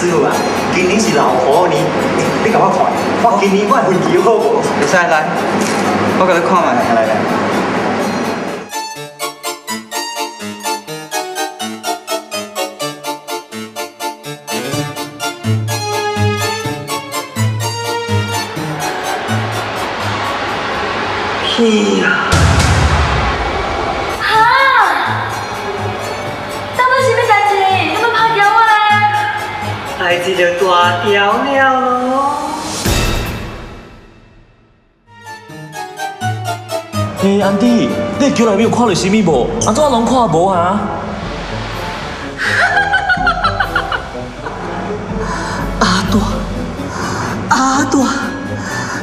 师傅啊，今年是老虎年，你甲我看，我今年我运气好无？会使来，我甲你看卖，来来。屁呀！哈！当做什么代志？你们拍掉我咧？代志就大条了咯。嘿，安迪，你桥内面有看到什么无？安怎拢看无啊？阿大，阿大，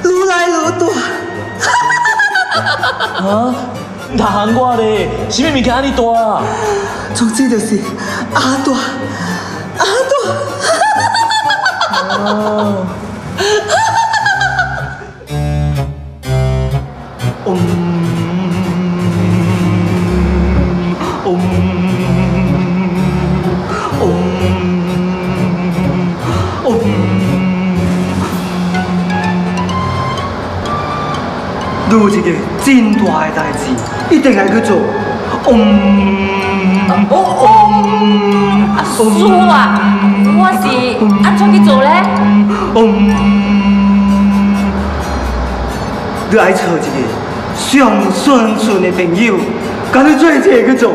愈来愈大。啊！哪行我咧？什么物件安尼大啊？总之就是阿大，阿大。啊！有一个真大的代志，一定要去做。叔啊，我是安怎去做咧？你爱找一个上顺的朋友，跟你做一个去做。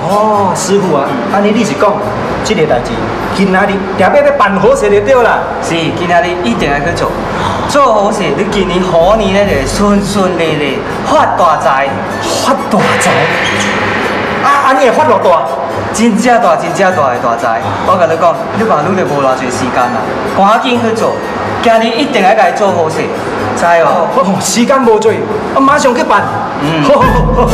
哦，师傅啊，安尼你是讲这个代志，今仔日定要办好势就对啦。是，今仔日一定要去做。做好事，你今年虎年咧就顺顺利利，发大财。发大财！啊，安尼会发偌大？真正大的大财。我甲你讲，你爸愈就无偌侪时间啦，赶紧去做。今日一定要甲伊做好事，知哦？时间无多，我马上去办。嗯。好好好。